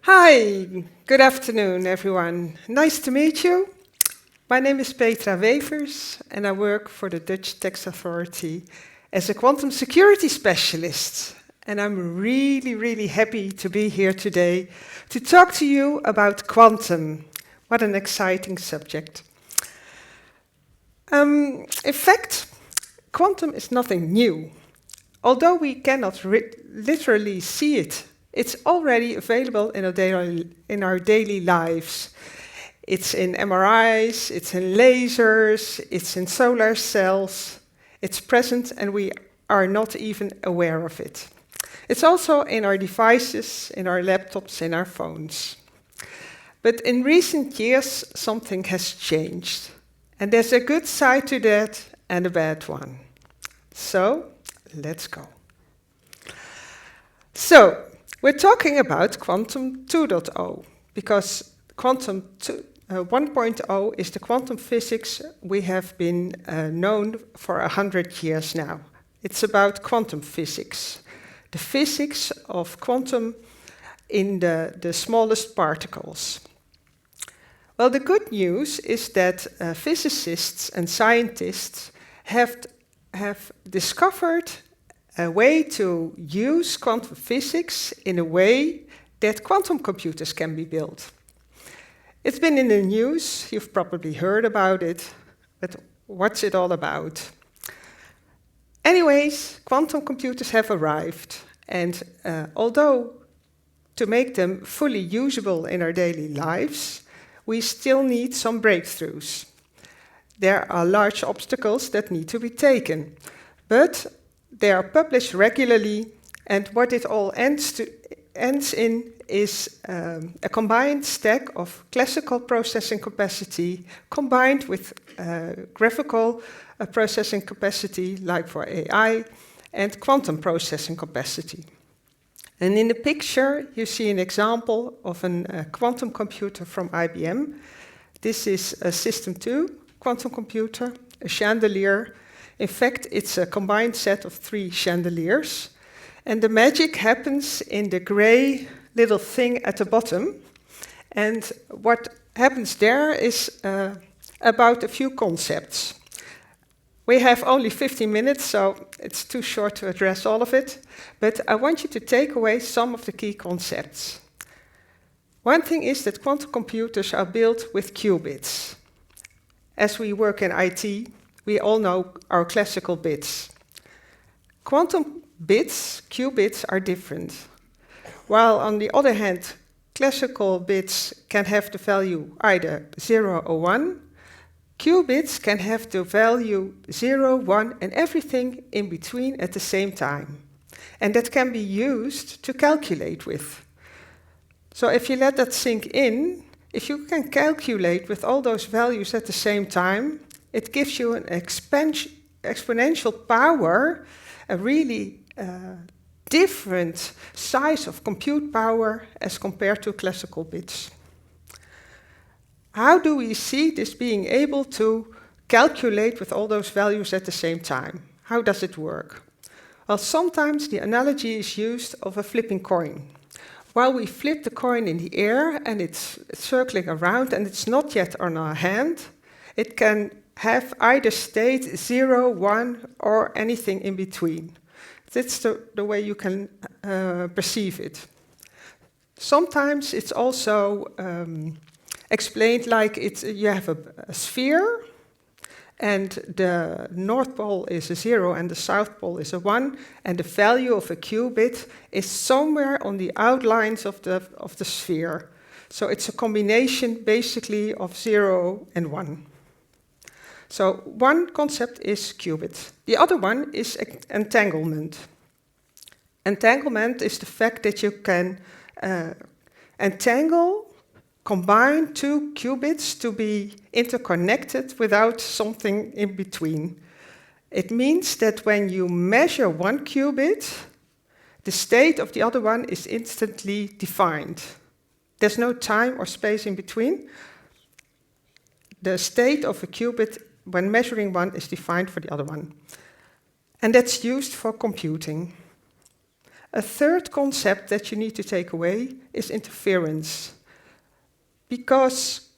Hi, good afternoon, everyone. Nice to meet you. My name is Petra Wevers, and I work for the Dutch Tax Authority as a quantum security specialist. And I'm really happy to be here today to talk to you about quantum. What an exciting subject. In fact, quantum is nothing new. Although we cannot literally see it, it's already available in our daily lives. It's in MRIs, it's in lasers, it's in solar cells. It's present and we are not even aware of it. It's also in our devices, in our laptops, in our phones. But in recent years, something has changed. And there's a good side to that and a bad one. So, let's go. So, we're talking about quantum 2.0 because quantum 1.0 is the quantum physics we have been known for 100 years now. It's about quantum physics, the physics of quantum in the smallest particles. Well, the good news is that physicists and scientists have discovered a way to use quantum physics in a way that quantum computers can be built. It's been in the news, you've probably heard about it, but what's it all about? Anyways, quantum computers have arrived, and although to make them fully usable in our daily lives, we still need some breakthroughs. There are large obstacles that need to be taken, but they are published regularly, and what it all ends in is a combined stack of classical processing capacity combined with graphical processing capacity, like for AI, and quantum processing capacity. And in the picture, you see an example of a quantum computer from IBM. This is a System 2 quantum computer, a chandelier. In fact, it's a combined set of 3 chandeliers. And the magic happens in the gray little thing at the bottom. And what happens there is about a few concepts. We have only 15 minutes, so it's too short to address all of it. But I want you to take away some of the key concepts. One thing is that quantum computers are built with qubits. As we work in IT, we all know our classical bits. Quantum bits, qubits, are different. While on the other hand, classical bits can have the value either 0 or 1, qubits can have the value 0, 1, and everything in between at the same time. And that can be used to calculate with. So if you let that sink in, if you can calculate with all those values at the same time, it gives you an exponential power, a really different size of compute power as compared to classical bits. How do we see this being able to calculate with all those values at the same time? How does it work? Well, sometimes the analogy is used of a flipping coin. While we flip the coin in the air and it's circling around and it's not yet on our hand, it can have either state 0, 1, or anything in between. That's the way you can perceive it. Sometimes it's also explained like you have a sphere, and the North Pole is a 0 and the South Pole is a 1, and the value of a qubit is somewhere on the outlines of the sphere. So it's a combination basically of 0 and 1. So one concept is qubit. The other one is entanglement. Entanglement is the fact that you can combine 2 qubits to be interconnected without something in between. It means that when you measure one qubit, the state of the other one is instantly defined. There's no time or space in between. The state of a qubit when measuring one is defined for the other one. And that's used for computing. A third concept that you need to take away is interference. Because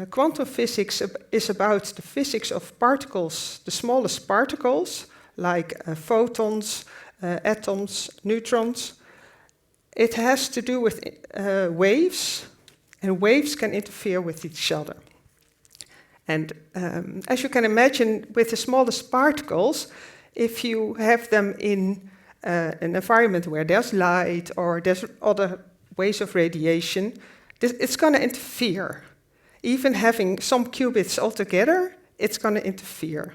quantum physics is about the physics of particles, the smallest particles, like photons, atoms, neutrons. It has to do with waves, and waves can interfere with each other. And as you can imagine, with the smallest particles, if you have them in an environment where there's light or there's other ways of radiation, it's going to interfere. Even having some qubits altogether, it's going to interfere.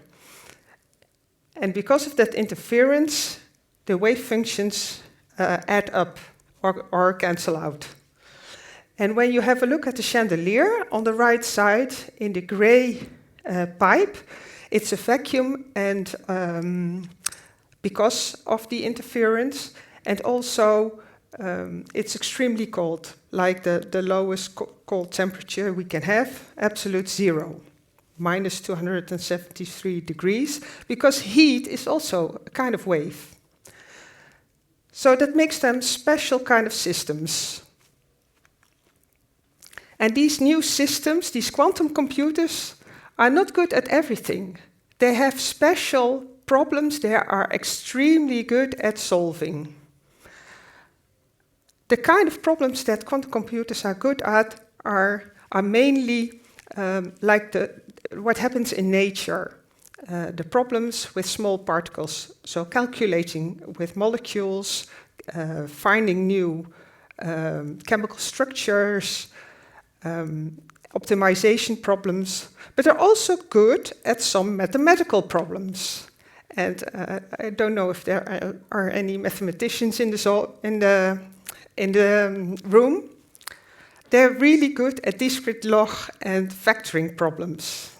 And because of that interference, the wave functions add up or cancel out. And when you have a look at the chandelier on the right side in the gray pipe, it's a vacuum, and because of the interference, and also it's extremely cold, like the lowest cold temperature we can have, absolute zero, minus 273 degrees, because heat is also a kind of wave. So that makes them special kind of systems. And these new systems, these quantum computers, are not good at everything. They have special problems they are extremely good at solving. The kind of problems that quantum computers are good at are mainly like what happens in nature. The problems with small particles, so calculating with molecules, finding new chemical structures, optimization problems, but they're also good at some mathematical problems. And I don't know if there are any mathematicians in the room. They're really good at discrete log and factoring problems.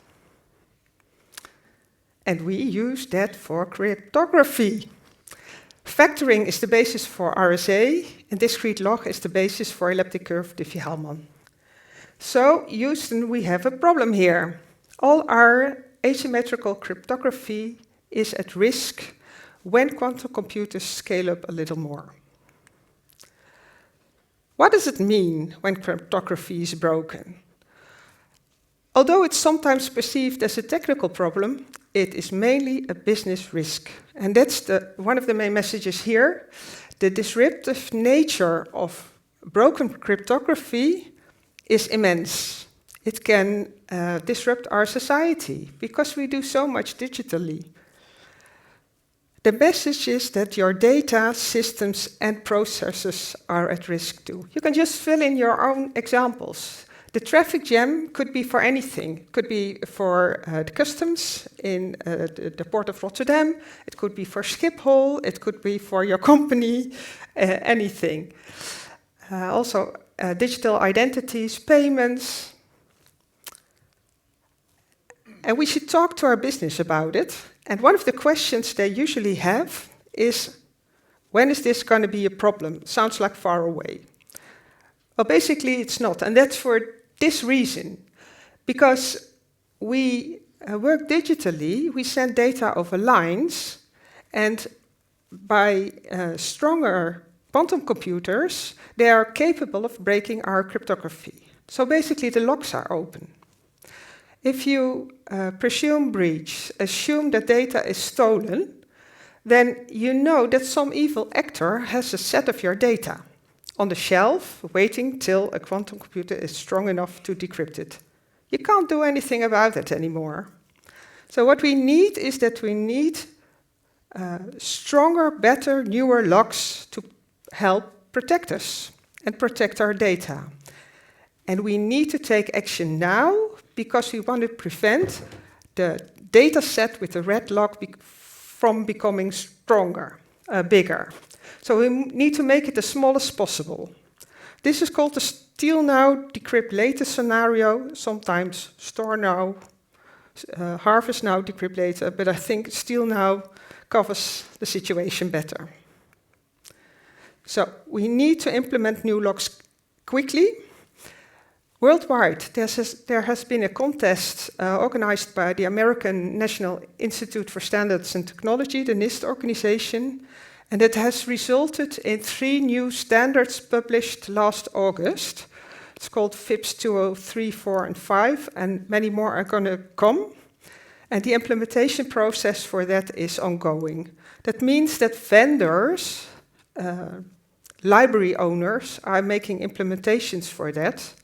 And we use that for cryptography. Factoring is the basis for RSA, and discrete log is the basis for elliptic curve Diffie-Hellman. So, Houston, we have a problem here. All our asymmetrical cryptography is at risk when quantum computers scale up a little more. What does it mean when cryptography is broken? Although it's sometimes perceived as a technical problem, it is mainly a business risk. And that's one of the main messages here. The disruptive nature of broken cryptography is immense. It can disrupt our society because we do so much digitally. The message is that your data, systems, and processes are at risk too. You can just fill in your own examples. The traffic jam could be for anything. It could be for the customs in the port of Rotterdam. It could be for Schiphol. It could be for your company, anything. Also, digital identities, payments. And we should talk to our business about it. And one of the questions they usually have is, when is this going to be a problem? Sounds like far away. Well, basically it's not, and that's for this reason. Because we work digitally, we send data over lines, and by stronger quantum computers, they are capable of breaking our cryptography. So basically the locks are open. If you presume breach, assume that data is stolen, then you know that some evil actor has a set of your data on the shelf, waiting till a quantum computer is strong enough to decrypt it. You can't do anything about it anymore. So what we need is that we need stronger, better, newer locks to help protect us and protect our data. And we need to take action now because we want to prevent the data set with the red lock from becoming stronger, bigger. So we need to make it the smallest possible. This is called the steal now, decrypt later scenario, sometimes store now, harvest now, decrypt later, but I think steal now covers the situation better. So we need to implement new locks quickly. Worldwide, there has been a contest organized by the American National Institute for Standards and Technology, the NIST organization, And it has resulted in 3 new standards published last August. It's called FIPS 203, 4, and 5, and many more are going to come. And the implementation process for that is ongoing. That means that vendors, library owners, are making implementations for that.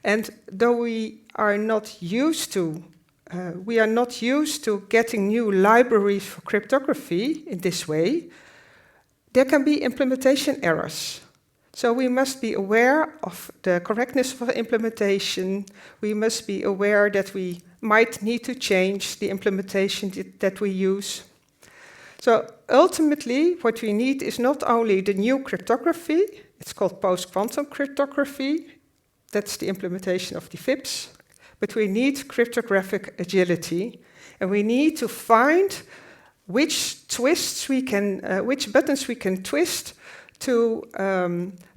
And though we are not used to getting new libraries for cryptography in this way, there can be implementation errors. So we must be aware of the correctness of implementation. We must be aware that we might need to change the implementation that we use. So ultimately, what we need is not only the new cryptography, it's called post-quantum cryptography, that's the implementation of the FIPS, but we need cryptographic agility, and we need to find which buttons we can twist to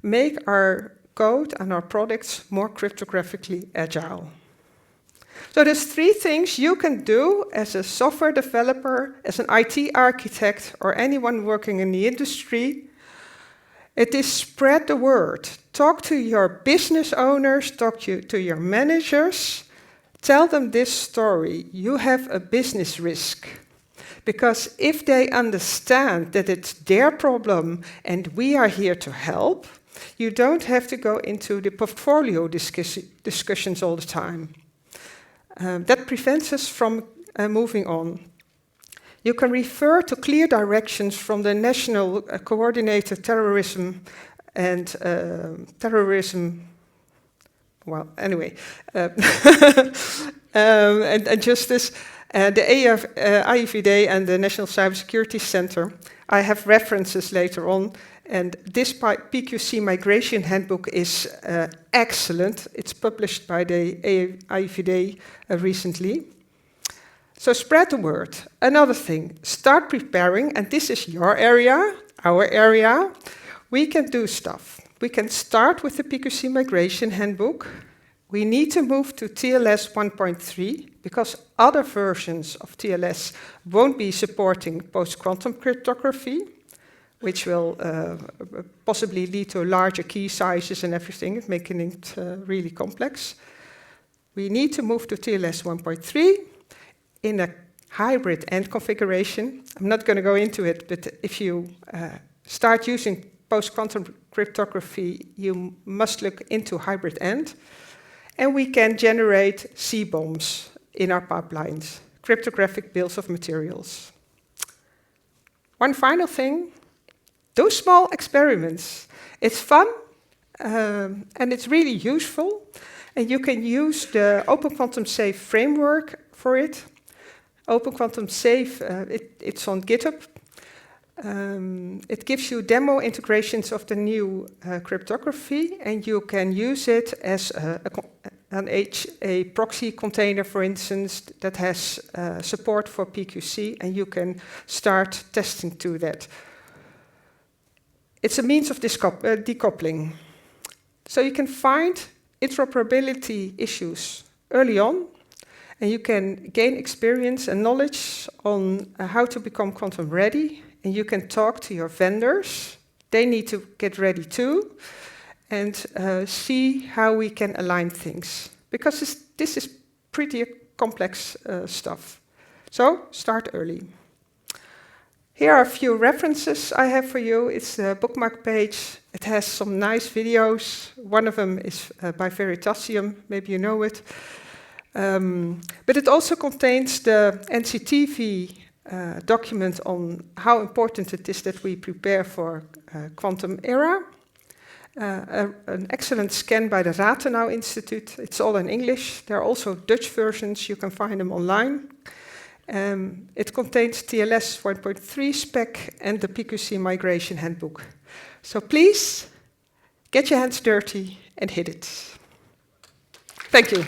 make our code and our products more cryptographically agile. So there's 3 things you can do as a software developer, as an IT architect, or anyone working in the industry. It is spread the word. Talk to your business owners, talk to your managers. Tell them this story. You have a business risk. Because if they understand that it's their problem and we are here to help, you don't have to go into the portfolio discussions all the time. That prevents us from moving on. You can refer to clear directions from the National Coordinated Terrorism and well, anyway, and Justice, the AIVD and the National Cybersecurity Center. I have references later on, and this PQC-Migrationhandbook is excellent. It's published by the AIVD recently. So spread the word. Another thing, start preparing, and this is your area, our area. We can do stuff. We can start with the PQC-Migrationhandbook. We need to move to TLS 1.3 because other versions of TLS won't be supporting post-quantum cryptography, which will possibly lead to larger key sizes and everything, making it really complex. We need to move to TLS 1.3 in a hybrid end configuration. I'm not going to go into it, but if you start using post-quantum cryptography, you must look into hybrid end. And we can generate C-bombs in our pipelines, cryptographic bills of materials. One final thing, do small experiments. It's fun, and it's really useful. And you can use the Open Quantum Safe framework for it. Open Quantum Safe, it's on GitHub. It gives you demo integrations of the new cryptography, and you can use it as a proxy container, for instance, that has support for PQC, and you can start testing to that. It's a means of decoupling. So you can find interoperability issues early on, and you can gain experience and knowledge on how to become quantum ready. And you can talk to your vendors. They need to get ready too, and see how we can align things. Because this is pretty complex stuff. So start early. Here are a few references I have for you. It's a bookmark page. It has some nice videos. One of them is by Veritasium. Maybe you know it. But it also contains the NCTV document on how important it is that we prepare for quantum era. An excellent scan by the Rathenau Institute. It's all in English. There are also Dutch versions. You can find them online. It contains TLS 1.3 spec and the PQC-Migrationhandbook. So please, get your hands dirty and hit it. Thank you.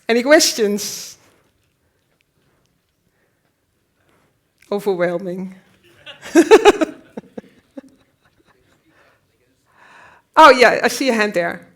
Any questions? Overwhelming. Oh yeah, I see a hand there.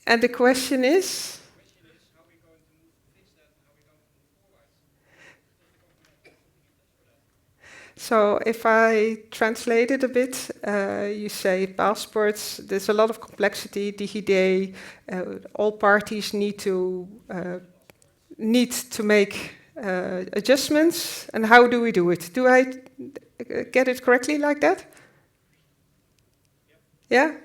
And the question is? How we're going to fix that and how we're going to move forward. So if I translate it a bit, you say passports, there's a lot of complexity, DigiD, all parties need to make adjustments, and how do we do it? Do I get it correctly like that? Yeah?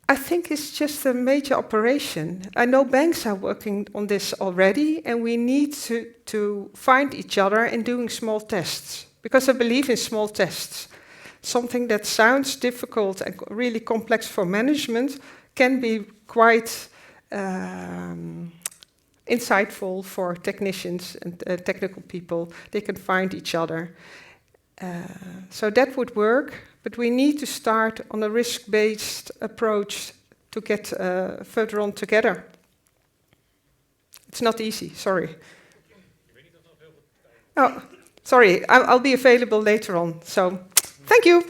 I think it's just a major operation. I know banks are working on this already, and we need to find each other in doing small tests, because I believe in small tests. Something that sounds difficult and really complex for management can be quite insightful for technicians and technical people. They can find each other. So that would work, but we need to start on a risk-based approach to get further on together. It's not easy, sorry. Oh, sorry, I'll be available later on. So, thank you.